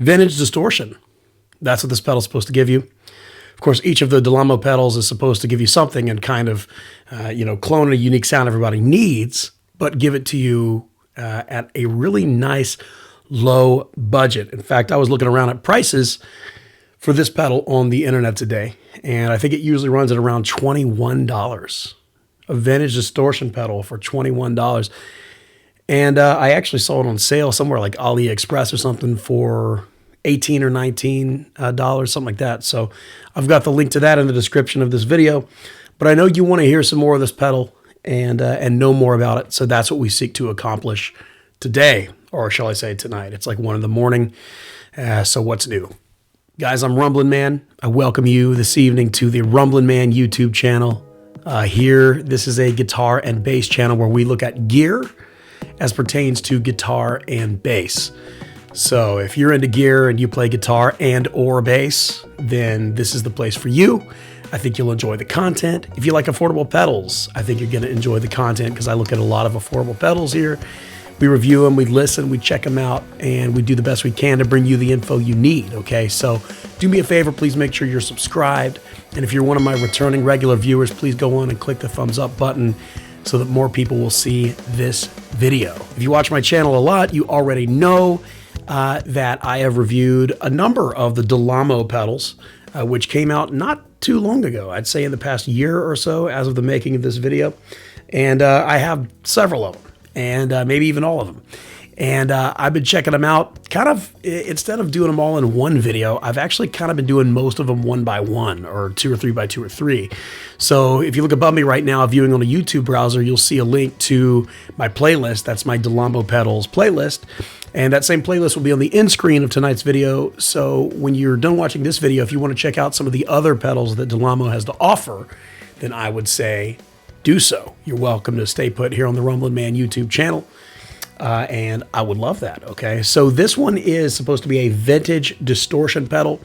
Vintage Distortion. That's what this pedal is supposed to give you. Of course, each of the Dolamo pedals is supposed to give you something and kind of, clone a unique sound everybody needs, but give it to you at a really nice low budget. In fact, I was looking around at prices for this pedal on the internet today, and I think it usually runs at around $21. A Vintage Distortion pedal for $21. And I actually saw it on sale somewhere like AliExpress or something for $18 or $19, something like that. So I've got the link to that in the description of this video. But I know you want to hear some more of this pedal and know more about it. So that's what we seek to accomplish today, or shall I say tonight. It's like 1 in the morning. So what's new? Guys, I'm Rumblin' Man. I welcome you this evening to the Rumblin' Man YouTube channel. This is a guitar and bass channel where we look at gear as pertains to guitar and bass. So if you're into gear and you play guitar and or bass, then this is the place for you. I think you'll enjoy the content. If you like affordable pedals, I think you're going to enjoy the content because I look at a lot of affordable pedals here. We review them, we listen, we check them out, and we do the best we can to bring you the info you need, okay? So do me a favor, please make sure you're subscribed. And if you're one of my returning regular viewers, please go on and click the thumbs up button so that more people will see this video. If you watch my channel a lot, you already know that I have reviewed a number of the Dolamo pedals, which came out not too long ago. I'd say in the past year or so as of the making of this video. And I have several of them. And maybe even all of them. And I've been checking them out kind of, instead of doing them all in one video, I've actually kind of been doing most of them 1 by 1 or 2 or 3 by 2 or 3. So if you look above me right now, viewing on a YouTube browser, you'll see a link to my playlist. That's my Dolamo Pedals playlist. And that same playlist will be on the end screen of tonight's video. So when you're done watching this video, if you want to check out some of the other pedals that Dolamo has to offer, then I would say do so. You're welcome to stay put here on the Rumblin' Man YouTube channel. And I would love that, okay? So this one is supposed to be a vintage distortion pedal,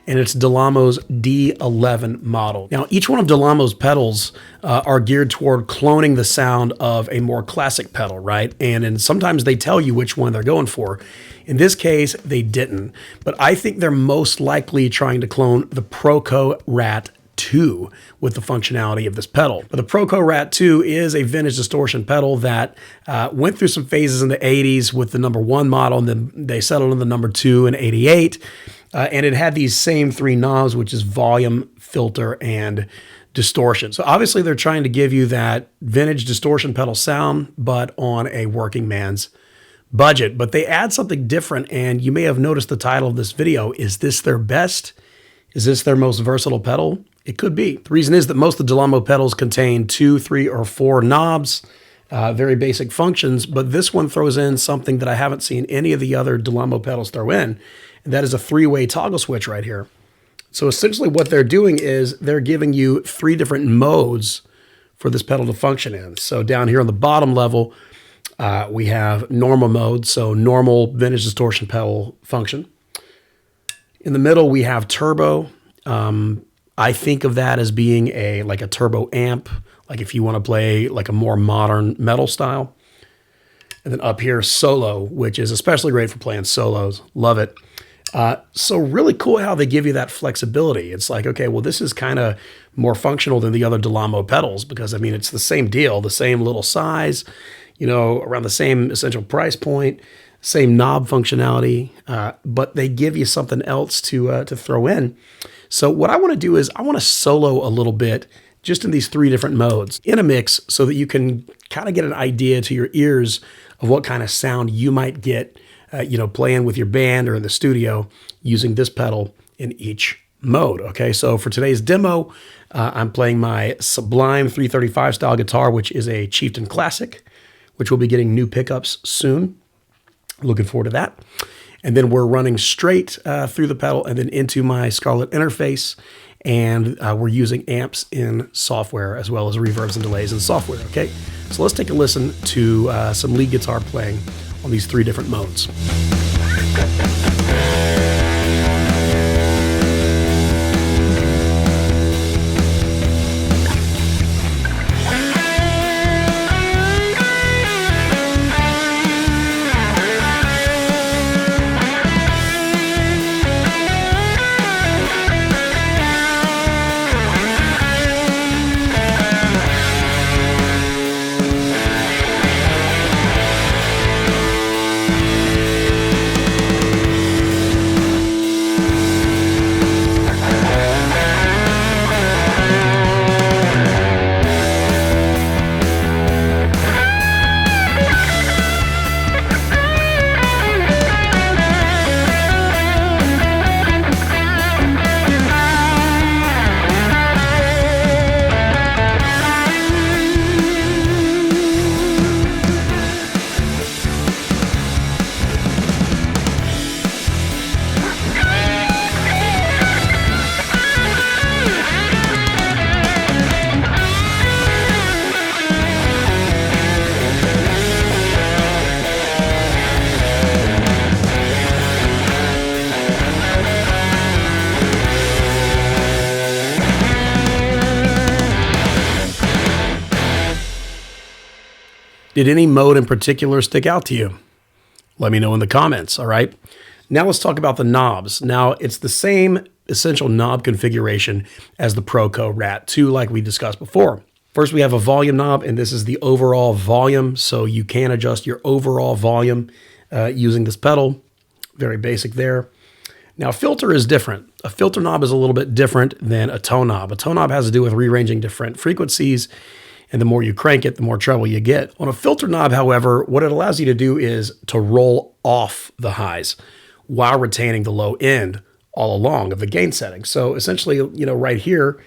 and it's Dolamo's D-11 model. Now, each one of Dolamo's pedals are geared toward cloning the sound of a more classic pedal, right? And sometimes they tell you which one they're going for. In this case, they didn't. But I think they're most likely trying to clone the Proco Rat 2 with the functionality of this pedal. But the Proco Rat 2 is a vintage distortion pedal that went through some phases in the 80s with the #1 model, and then they settled on the #2 in '88. And it had these same 3 knobs, which is volume, filter, and distortion. So obviously they're trying to give you that vintage distortion pedal sound, but on a working man's budget. But they add something different, and you may have noticed the title of this video. Is this their best? Is this their most versatile pedal? It could be. The reason is that most of the Dolamo pedals contain 2, 3, or 4 knobs, very basic functions, but this one throws in something that I haven't seen any of the other Dolamo pedals throw in, and that is a 3-way toggle switch right here. So essentially what they're doing is they're giving you 3 different modes for this pedal to function in. So down here on the bottom level, we have normal mode, so normal vintage distortion pedal function. In the middle, we have turbo. I think of that as being like a turbo amp, like if you want to play like a more modern metal style. And then up here, solo, which is especially great for playing solos. Love it. So really cool how they give you that flexibility. It's like, okay, well, this is kind of more functional than the other Dolamo pedals because, I mean, it's the same deal, the same little size, around the same essential price point, same knob functionality, but they give you something else to throw in. So what I want to do is I want to solo a little bit just in these 3 different modes in a mix so that you can kind of get an idea to your ears of what kind of sound you might get, playing with your band or in the studio using this pedal in each mode. Okay, so for today's demo, I'm playing my Sublime 335 style guitar, which is a Chieftain Classic, which will be getting new pickups soon. Looking forward to that. And then we're running straight through the pedal and then into my Scarlett interface. And we're using amps in software as well as reverbs and delays in software, okay? So let's take a listen to some lead guitar playing on these 3 different modes. Did any mode in particular stick out to you? Let me know in the comments, all right? Now let's talk about the knobs. Now, it's the same essential knob configuration as the Proco Rat2 like we discussed before. First, we have a volume knob, and this is the overall volume, so you can adjust your overall volume using this pedal. Very basic there. Now, filter is different. A filter knob is a little bit different than a tone knob. A tone knob has to do with rearranging different frequencies, and the more you crank it, the more treble you get. On a filter knob, however, what it allows you to do is to roll off the highs while retaining the low end all along of the gain setting. So essentially, you know, right here,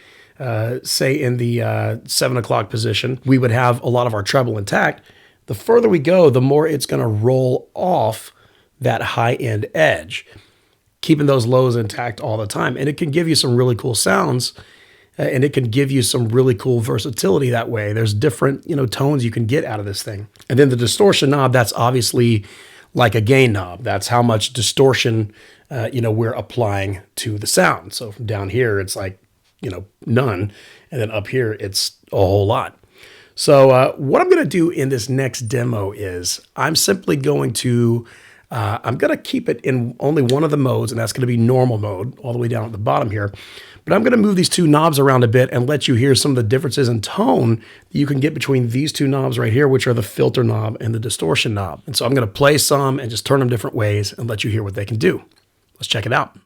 say in the 7 o'clock position, we would have a lot of our treble intact. The further we go, the more it's going to roll off that high end edge, keeping those lows intact all the time. And it can give you some really cool sounds, and it can give you some really cool versatility that way. There's different, you know, tones you can get out of this thing. And then the distortion knob, that's obviously like a gain knob. That's how much distortion, you know, we're applying to the sound. So from down here, it's like, you know, none. And then up here, it's a whole lot. So what I'm going to do in this next demo is I'm simply going to I'm going to keep it in only one of the modes, and that's going to be normal mode all the way down at the bottom here. But I'm going to move these two knobs around a bit and let you hear some of the differences in tone that you can get between these two knobs right here, which are the filter knob and the distortion knob. And so I'm going to play some and just turn them different ways and let you hear what they can do. Let's check it out.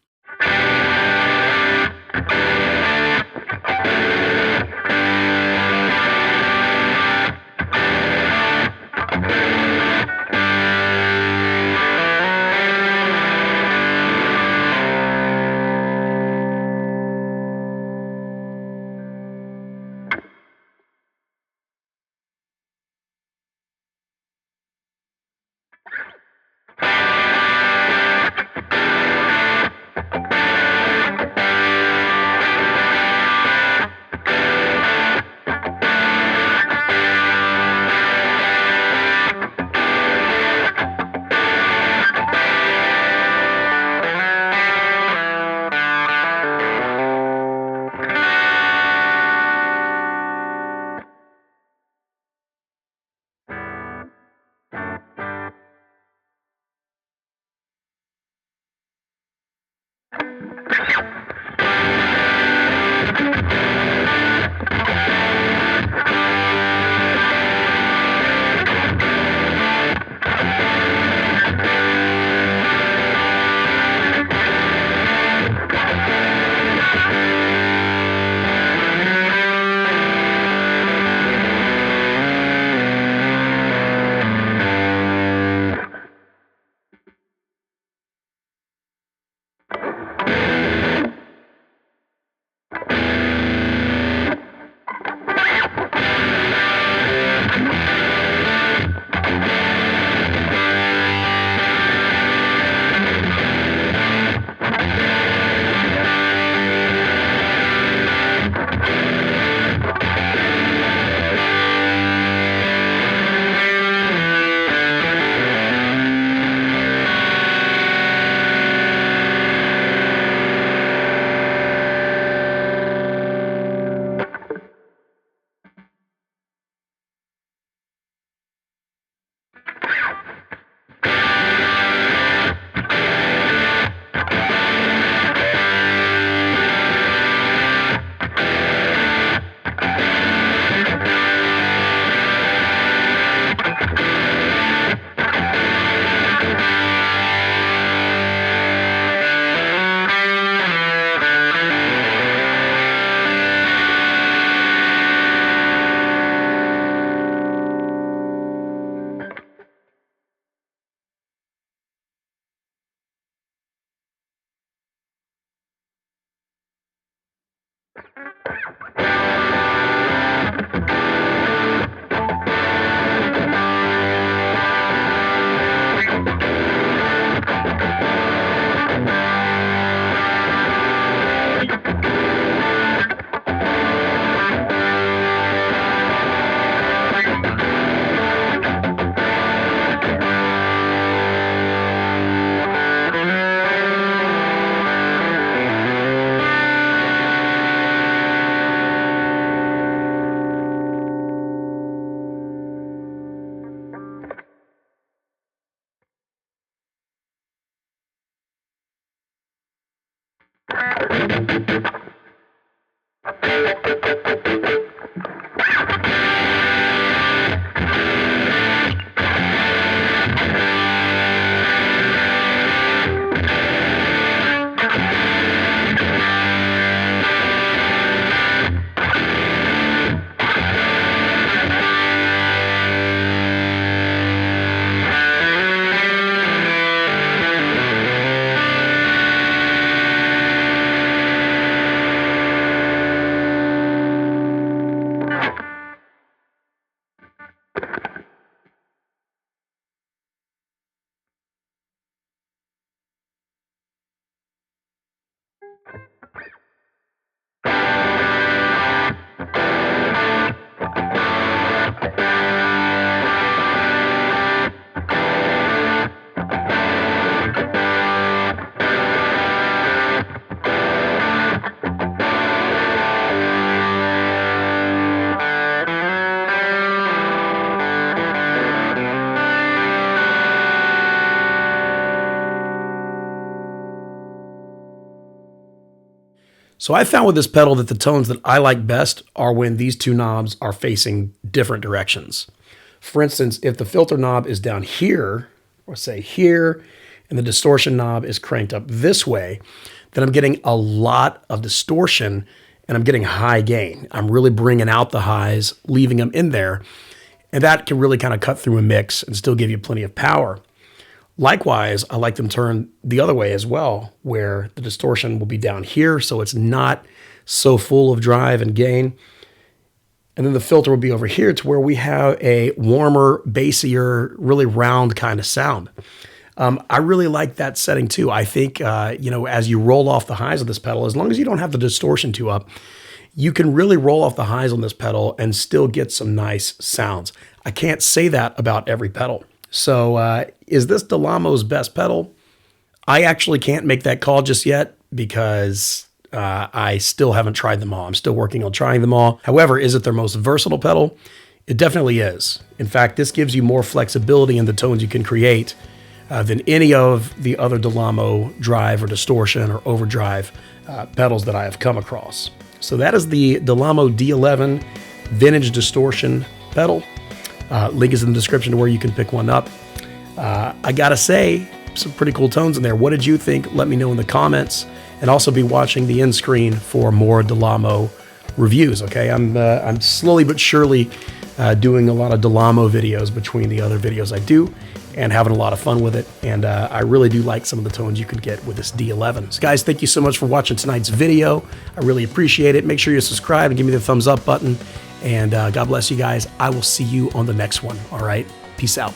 So I found with this pedal that the tones that I like best are when these two knobs are facing different directions. For instance, if the filter knob is down here, or say here, and the distortion knob is cranked up this way, then I'm getting a lot of distortion and I'm getting high gain. I'm really bringing out the highs, leaving them in there. And that can really kind of cut through a mix and still give you plenty of power. Likewise, I like them turned the other way as well, where the distortion will be down here, so it's not so full of drive and gain. And then the filter will be over here to where we have a warmer, bassier, really round kind of sound. I really like that setting too. I think, as you roll off the highs of this pedal, as long as you don't have the distortion too up, you can really roll off the highs on this pedal and still get some nice sounds. I can't say that about every pedal. So is this Delamo's best pedal? I actually can't make that call just yet because I still haven't tried them all. I'm still working on trying them all. However, is it their most versatile pedal? It definitely is. In fact, this gives you more flexibility in the tones you can create than any of the other Dolamo drive or distortion or overdrive pedals that I have come across. So that is the Dolamo D-11 Vintage Distortion Pedal. Link is in the description to where you can pick one up. I gotta say, some pretty cool tones in there. What did you think? Let me know in the comments, and also be watching the end screen for more Dolamo reviews. Okay, I'm slowly but surely doing a lot of Dolamo videos between the other videos I do, and having a lot of fun with it. And I really do like some of the tones you can get with this D11. So guys, thank you so much for watching tonight's video. I really appreciate it. Make sure you subscribe and give me the thumbs up button. And God bless you guys. I will see you on the next one. All right. Peace out.